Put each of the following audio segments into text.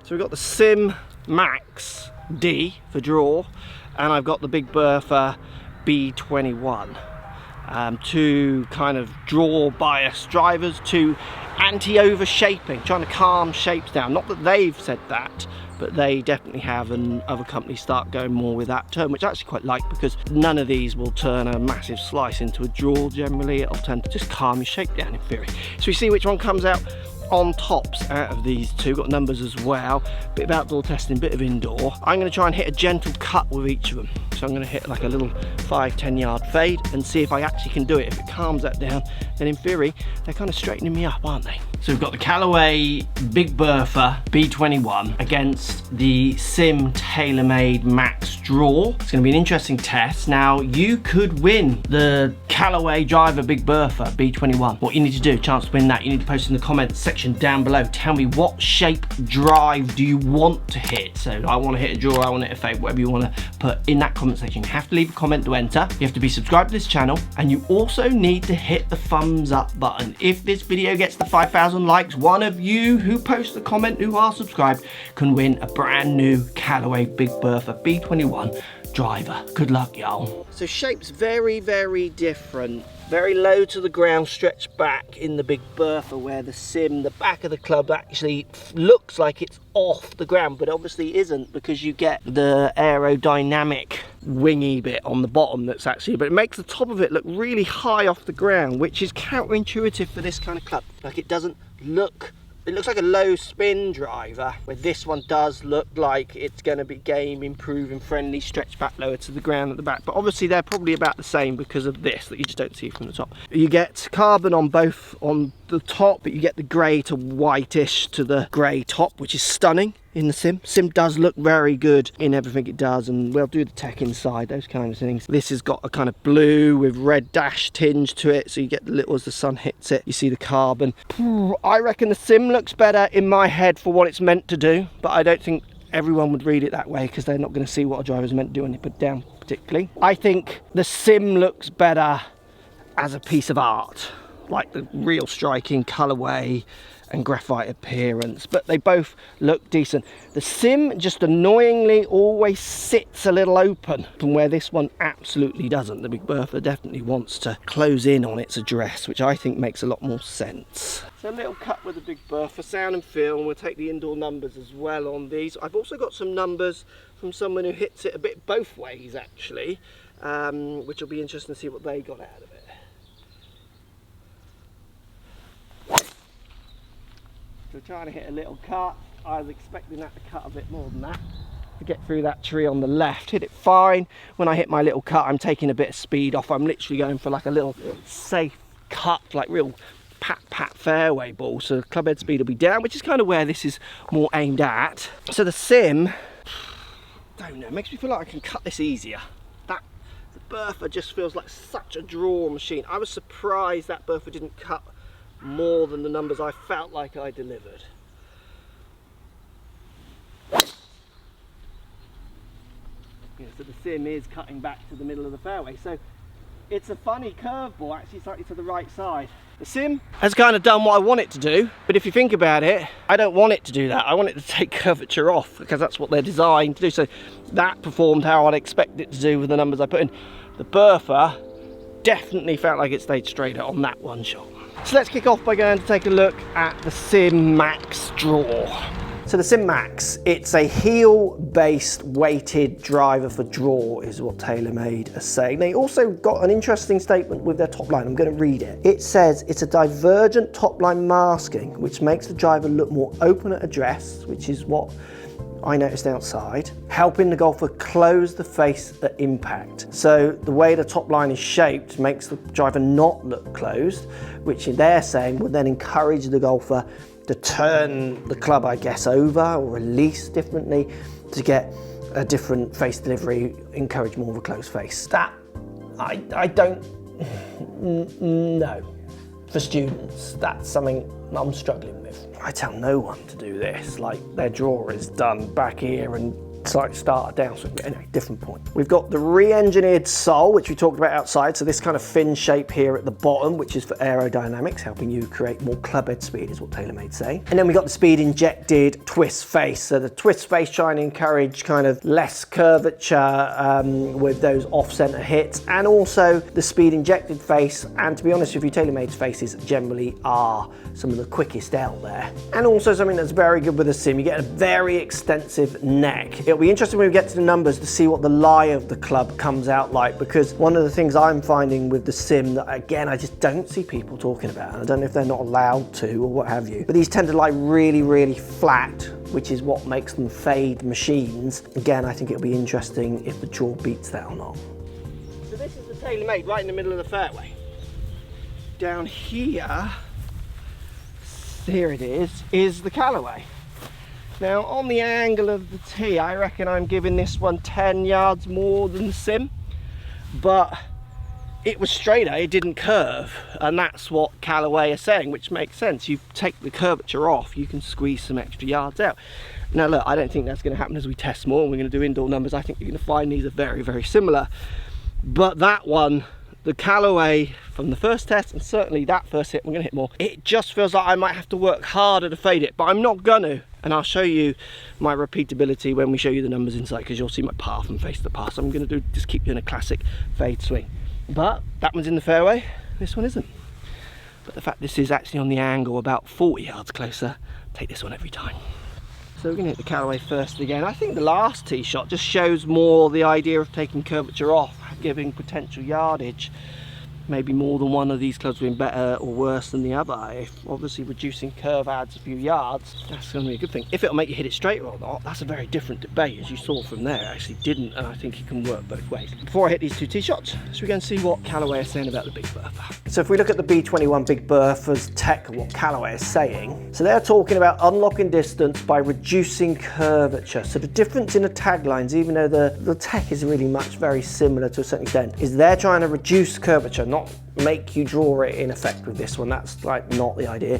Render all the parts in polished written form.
So we've got the Sim Max D for draw, and I've got the Big Bertha B21. Two kind of draw bias drivers, two anti-overshaping, trying to calm shapes down. Not that they've said that, but they definitely have, and other companies start going more with that term, which I actually quite like, because none of these will turn a massive slice into a draw generally. It'll tend to just calm your shape down in theory. So we see which one comes out on tops out of these two. Got numbers as well, bit of outdoor testing, bit of indoor. I'm going to try and hit a gentle cut with each of them. So I'm going to hit like a little 5-10 yard fade and see if I actually can do it. If it calms that down, then in theory they're kind of straightening me up, aren't they? So we've got the Callaway Big Bertha B21 against the Sim TaylorMade Max Draw. It's going to be an interesting test. Now, you could win the Callaway Driver Big Bertha B21. What you need to do, chance to win that, you need to post in the comments section down below. Tell me, what shape drive do you want to hit? So I want to hit a draw, I want to hit a fade, whatever you want to put in that comment section. You have to leave a comment to enter. You have to be subscribed to this channel, and you also need to hit the thumbs up button. If this video gets the 5,000 likes, one of you who posts a comment who are subscribed can win a brand new Callaway Big Bertha B21 driver. Good luck, y'all. So shapes very, very different. Very low to the ground, stretched back in the Big Bertha, where the Sim, the back of the club, actually looks like it's off the ground, but obviously isn't, because you get the aerodynamic wingy bit on the bottom that's actually, but it makes the top of it look really high off the ground, which is counterintuitive for this kind of club. Like, it doesn't look, it looks like a low spin driver, where this one does look like it's going to be game improving, friendly, stretched back lower to the ground at the back. But obviously they're probably about the same because of this that you just don't see from the top. You get carbon on both on the top, but you get the grey to whitish to the grey top, which is stunning in the Sim. Sim does look very good in everything it does, and we'll do the tech inside, those kind of things. This has got a kind of blue with red dash tinge to it, so you get the little, as the sun hits it, you see the carbon. I reckon the Sim looks better in my head for what it's meant to do, but I don't think everyone would read it that way, because they're not going to see what a driver's meant to do when they put it down particularly. I think the Sim looks better as a piece of art, like the real striking colourway and graphite appearance, but they both look decent. The Sim just annoyingly always sits a little open, from where this one absolutely doesn't. The Big Bertha definitely wants to close in on its address, which I think makes a lot more sense. So a little cut with the Big Bertha, sound and feel, and we'll take the indoor numbers as well on these. I've also got some numbers from someone who hits it a bit both ways actually, which will be interesting to see what they got out of it. So trying to hit a little cut. I was expecting that to cut a bit more than that to get through that tree on the left. Hit it fine. When I hit my little cut, I'm taking a bit of speed off. I'm literally going for like a little safe cut, like real pat fairway ball, so the club head speed will be down, which is kind of where this is more aimed at. So the Sim, don't know, makes me feel like I can cut this easier. That the Bertha just feels like such a draw machine. I was surprised that Bertha didn't cut more than the numbers I felt like I delivered. Yeah, so the Sim is cutting back to the middle of the fairway, so it's a funny curveball, actually slightly to the right side. The Sim has kind of done what I want it to do, but if you think about it, I don't want it to do that. I want it to take curvature off, because that's what they're designed to do. So that performed how I'd expect it to do with the numbers I put in. The Bertha definitely felt like it stayed straighter on that one shot. So let's kick off by going to take a look at the Sim Max Draw. So the Sim Max, it's a heel-based weighted driver for draw, is what TaylorMade are saying. They also got an interesting statement with their top line. I'm going to read it. It says it's a divergent top line masking, which makes the driver look more open at address, which is what I noticed outside, helping the golfer close the face at impact. So the way the top line is shaped makes the driver not look closed, which they're saying would then encourage the golfer to turn the club, I guess, over or release differently to get a different face delivery, encourage more of a closed face. That, I don't know. For students, that's something I'm struggling with. I tell no one to do this, like their draw is done back here and slight starter downswing, but anyway, different point. We've got the re-engineered sole, which we talked about outside, so this kind of fin shape here at the bottom, which is for aerodynamics, helping you create more club head speed is what TaylorMade say. And then we got the speed injected twist face. So the twist face trying to encourage kind of less curvature with those off-center hits, and also the speed injected face. And to be honest with you, TaylorMade's faces generally are some of the quickest out there. And also something that's very good with the sim, you get a very extensive neck. It'll be interesting when we get to the numbers to see what the lie of the club comes out like, because one of the things I'm finding with the sim that, again, I just don't see people talking about, and I don't know if they're not allowed to or what have you, but these tend to lie really, really flat, which is what makes them fade machines. Again, I think it'll be interesting if the draw beats that or not. So this is the TaylorMade right in the middle of the fairway. Down here it is the Callaway. Now on the angle of the tee, I reckon I'm giving this one 10 yards more than the sim, but it was straighter, it didn't curve, and that's what Callaway are saying, which makes sense. You take the curvature off, you can squeeze some extra yards out. Now look, I don't think that's going to happen as we test more and we're going to do indoor numbers. I think you're going to find these are very, very similar, but that one, the Callaway from the first test, and certainly that first hit, we're going to hit more, it just feels like I might have to work harder to fade it, but I'm not going to. And I'll show you my repeatability when we show you the numbers inside, because you'll see my path and face the path. So I'm going to just keep doing a classic fade swing. But that one's in the fairway, this one isn't. But the fact this is actually on the angle about 40 yards closer, take this one every time. So we're going to hit the Callaway first again. I think the last tee shot just shows more the idea of taking curvature off, giving potential yardage. Maybe more than one of these clubs being better or worse than the other. If obviously reducing curve adds a few yards, that's going to be a good thing. If it'll make you hit it straight or not, that's a very different debate. As you saw from there, it actually didn't, and I think it can work both ways. Before I hit these two tee shots, so we're going to see what Callaway is saying about the Big Bertha. So if we look at the B21 Big Bertha's tech, what Callaway is saying, so they're talking about unlocking distance by reducing curvature. So the difference in the taglines, even though the tech is really much very similar to a certain extent, is they're trying to reduce curvature, not make you draw it in effect with this one. That's like not the idea.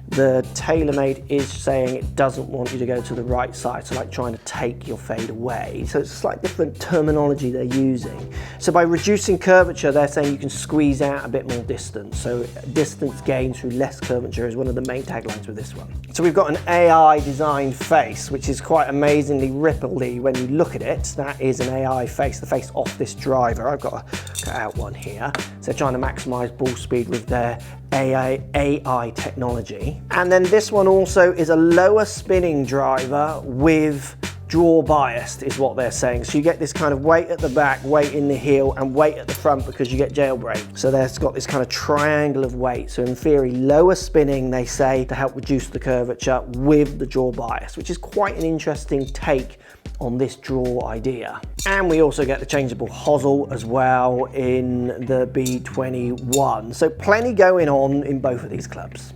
The TaylorMade is saying it doesn't want you to go to the right side, so like trying to take your fade away. So it's a slightly different terminology they're using. So by reducing curvature, they're saying you can squeeze out a bit more distance. So distance gained through less curvature is one of the main taglines with this one. So we've got an AI designed face, which is quite amazingly rippledy when you look at it. That is an AI face, the face off this driver. I've got a cut out one here. So they're trying to maximize ball speed with their AI technology. And then this one also is a lower spinning driver with draw biased is what they're saying. So you get this kind of weight at the back, weight in the heel, and weight at the front because you get jailbreak. So there's got this kind of triangle of weight. So in theory, lower spinning, they say, to help reduce the curvature with the draw bias, which is quite an interesting take on this draw idea. And we also get the changeable hosel as well in the B21. So plenty going on in both of these clubs.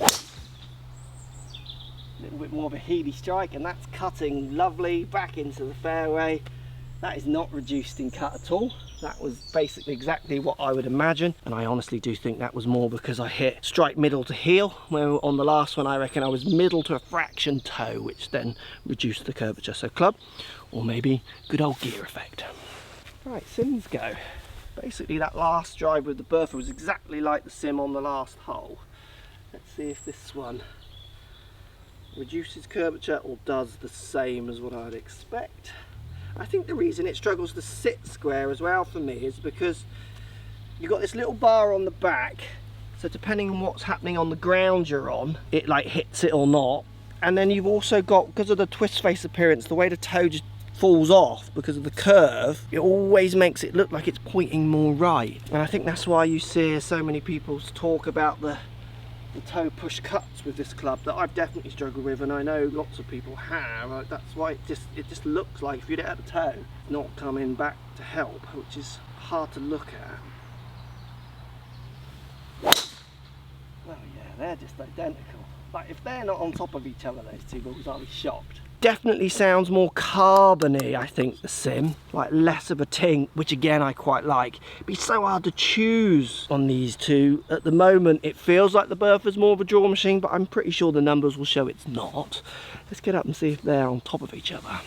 A little bit more of a heely strike, and that's cutting lovely back into the fairway. That is not reduced in cut at all. That was basically exactly what I would imagine, and I honestly do think that was more because I hit strike middle to heel, where on the last one I reckon I was middle to a fraction toe, which then reduced the curvature. So club, or maybe good old gear effect. Right, sims go. Basically that last drive with the Bertha was exactly like the sim on the last hole. Let's see if this one reduces curvature or does the same as what I'd expect. I think the reason it struggles to sit square as well for me is because you've got this little bar on the back, so depending on what's happening on the ground you're on, it like hits it or not. And then you've also got, because of the twist face appearance, the way the toe just falls off because of the curve, it always makes it look like it's pointing more right. And I think that's why you see so many people talk about the toe push cuts with this club that I've definitely struggled with, and I know lots of people have. That's why it just looks like if you hit it at the toe, it's not coming back to help, which is hard to look at. Well, yeah, they're just identical. Like if they're not on top of each other, those two balls, I'll be shocked. definitely sounds more carbony, I think, the Sim, like less of a ting, which again I quite like. But it's so hard to choose on these two. At the moment it feels like the Bertha's more of a draw machine, but I'm pretty sure the numbers will show it's not. Let's get up and see if they're on top of each other.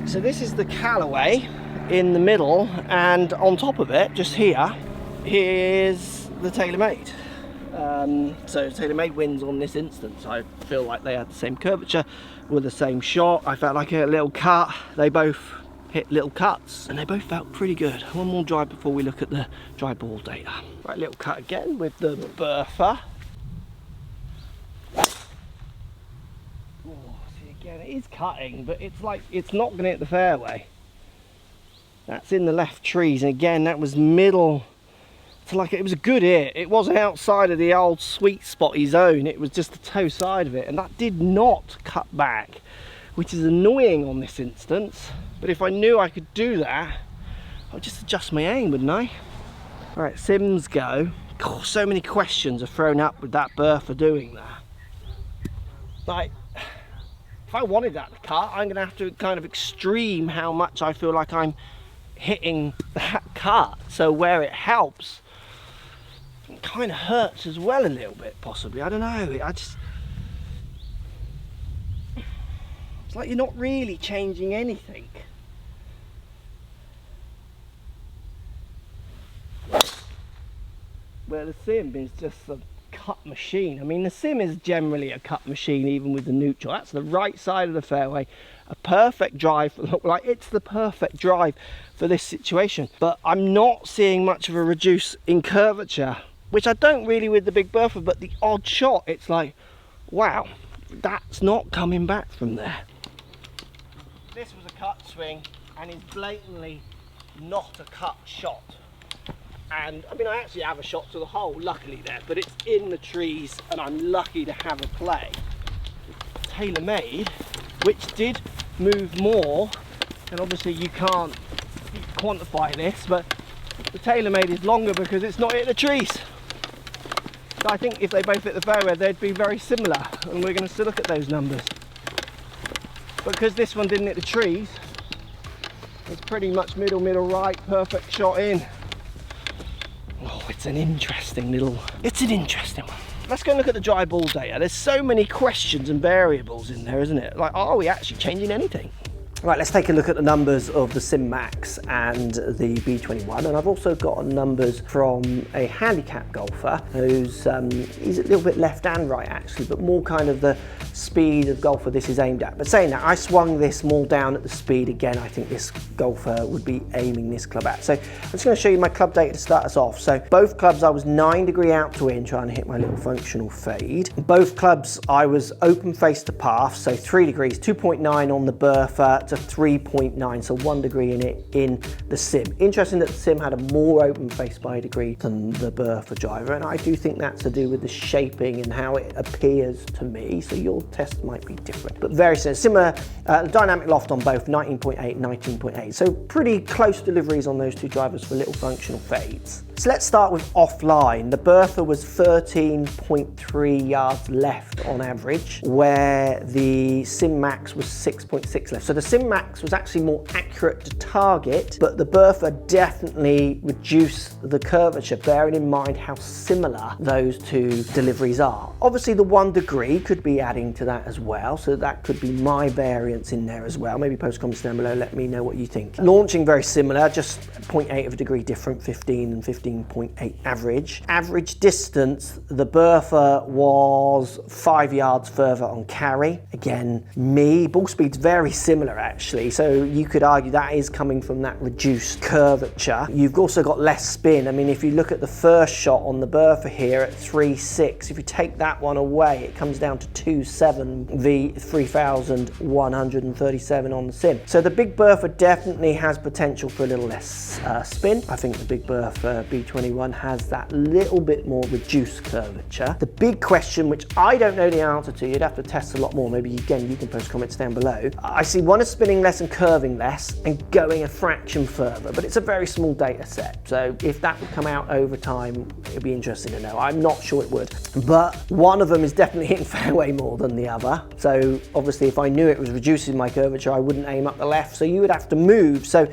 So this is the Callaway in the middle, and on top of it, just here, here's the TaylorMade. So TaylorMade wins on this instance. I feel like they had the same curvature with the same shot. I felt like a little cut. They both hit little cuts and they both felt pretty good. One more drive before we look at the dry ball data. Right, little cut again with the Bertha. Oh, see again, it is cutting, but it's like it's not going to hit the fairway. That's in the left trees, and again that was middle. So like it was a good hit. It wasn't outside of the old sweet spotty zone. It was just the toe side of it, and that did not cut back, which is annoying on this instance. But if I knew I could do that, I'd just adjust my aim, wouldn't I? All right, Sims go. God, so many questions are thrown up with that Bertha doing that. Like, if I wanted that to cut, I'm gonna have to kind of extreme how much I feel like I'm hitting that cut. So where it helps, it kind of hurts as well a little bit, possibly. I don't know. It's like you're not really changing anything. Where the Sim is just a cut machine. I mean, the Sim is generally a cut machine, even with the neutral. That's the right side of the fairway. A perfect drive for, like, it's the perfect drive for this situation. But I'm not seeing much of a reduce in curvature, which I don't really with the Big Bertha, but the odd shot, it's like, wow, that's not coming back from there. This was a cut swing, and it's blatantly not a cut shot. And I mean, I actually have a shot to the hole, luckily there, but it's in the trees, and I'm lucky to have a play. TaylorMade, which did move more, and obviously you can't quantify this, but the TaylorMade is longer because it's not hit the trees. So I think if they both hit the fairway, they'd be very similar, and we're going to still look at those numbers. Because this one didn't hit the trees, it's pretty much middle right, perfect shot in. Oh, it's an interesting one. Let's go and look at the dry ball data. There's so many questions and variables in there, isn't it? Like, are we actually changing anything? Right, let's take a look at the numbers of the Sim Max and the B21, and I've also got numbers from a handicap golfer who's he's a little bit left and right actually, but more kind of the speed of golfer this is aimed at. But saying that, I swung this more down at the speed again I think this golfer would be aiming this club at. So I'm just going to show you my club data to start us off. So both clubs I was 9 degree out to in trying to hit my little functional fade. Both clubs I was open face to path, so 3 degrees, 2.9 on the Bertha to 3.9, so 1 degree in it in the Sim. Interesting that the Sim had a more open face by a degree than the Bertha driver, and I do think that's to do with the shaping and how it appears to me, so your test might be different, but very similar. Dynamic loft on both, 19.8, 19.8, so pretty close deliveries on those two drivers for little functional fades. So let's start with offline. The Bertha was 13.3 yards left on average, where the Sim Max was 6.6 left. So the Sim Max was actually more accurate to target, but the Bertha definitely reduced the curvature, bearing in mind how similar those two deliveries are. Obviously the 1 degree could be adding to that as well, so that could be my variance in there as well. Maybe post comments down below, let me know what you think. Launching very similar, just 0.8 of a degree different, 15 and 15.8 average. Average distance, the Bertha was 5 yards further on carry. Again, ball speed's very similar actually, so you could argue that is coming from that reduced curvature. You've also got less spin. I mean, if you look at the first shot on the Bertha here at 3.6, if you take that one away, it comes down to 2.7 v 3,137 on the Sim. So the Big Bertha definitely has potential for a little less spin. I think the Big Bertha B21 has that little bit more reduced curvature. The big question, which I don't know the answer to, you'd have to test a lot more, maybe again you can post comments down below. I see one is spinning less and curving less and going a fraction further, but it's a very small data set. So if that would come out over time, it'd be interesting to know. I'm not sure it would, but one of them is definitely hitting fairway more than the other. So obviously if I knew it was reducing my curvature, I wouldn't aim up the left, so you would have to move. So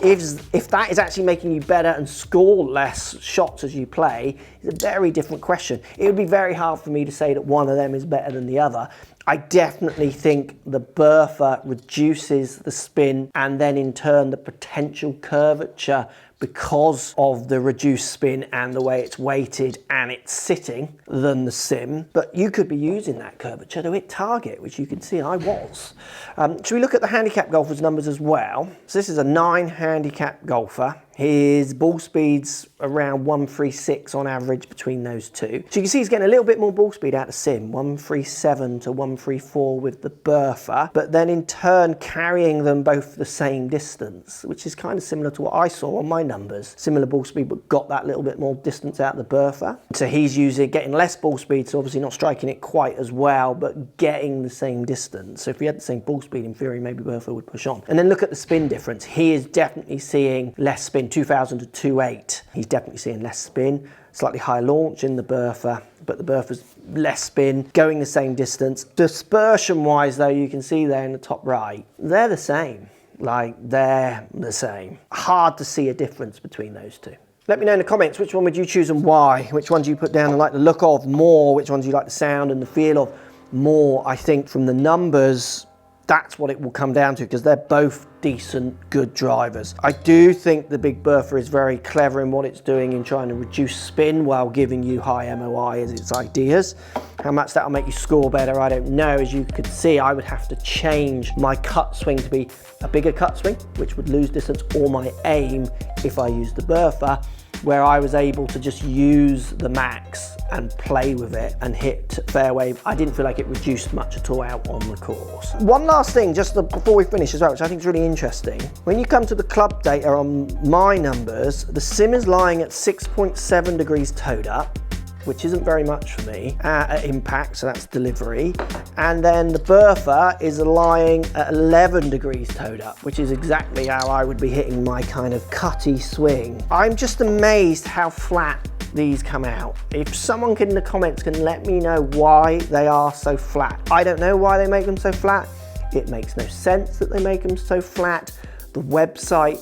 if that is actually making you better and score less shots as you play, it's a very different question. It would be very hard for me to say that one of them is better than the other. I definitely think the Bertha reduces the spin and then in turn the potential curvature because of the reduced spin and the way it's weighted and it's sitting than the Sim. But you could be using that curvature to hit target, which you can see I was. Should we look at the handicap golfer's numbers as well? So this is a 9 handicap golfer. His ball speed's around 136 on average between those two. So you can see he's getting a little bit more ball speed out of Sim, 137 to 134 with the Bertha, but then in turn carrying them both the same distance, which is kind of similar to what I saw on my numbers. Similar ball speed, but got that little bit more distance out of the Bertha. So he's getting less ball speed, so obviously not striking it quite as well, but getting the same distance. So if he had the same ball speed, in theory, maybe Bertha would push on. And then look at the spin difference. He is definitely seeing less spin. 2000 to 2.8. He's definitely seeing less spin, slightly higher launch in the Bertha, but the Bertha's less spin, going the same distance. Dispersion wise though, you can see there in the top right, they're the same. They're the same. Hard to see a difference between those two. Let me know in the comments, which one would you choose and why? Which ones you put down and like the look of more? Which ones you like the sound and the feel of more? I think from the numbers, that's what it will come down to, because they're both decent, good drivers. I do think the Big Bertha is very clever in what it's doing in trying to reduce spin while giving you high MOI as its ideas. How much that'll make you score better, I don't know. As you could see, I would have to change my cut swing to be a bigger cut swing, which would lose distance, or my aim if I used the Bertha, where I was able to just use the max and play with it and hit fairway. I didn't feel like it reduced much at all out on the course. One last thing, just before we finish as well, which I think is really interesting. When you come to the club data on my numbers, the Sim is lying at 6.7 degrees towed up, which isn't very much for me, at impact, so that's delivery. And then the Bertha is lying at 11 degrees towed up, which is exactly how I would be hitting my kind of cutty swing. I'm just amazed how flat these come out. If someone in the comments can let me know why they are so flat. I don't know why they make them so flat. It makes no sense that they make them so flat. The website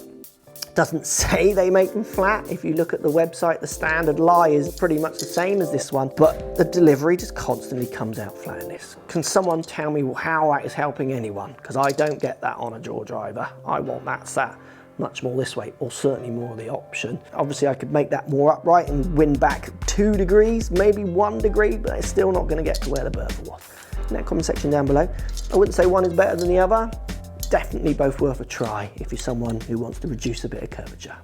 doesn't say they make them flat. If you look at the website, the standard lie is pretty much the same as this one, but the delivery just constantly comes out flat in this. Can someone tell me how that is helping anyone? Because I don't get that on a draw driver. I want that sat much more this way, or certainly more of the option. Obviously I could make that more upright and win back 2 degrees, maybe 1 degree, but it's still not going to get to where the Bertha was. In that comment section down below, I wouldn't say one is better than the other. Definitely both worth a try if you're someone who wants to reduce a bit of curvature.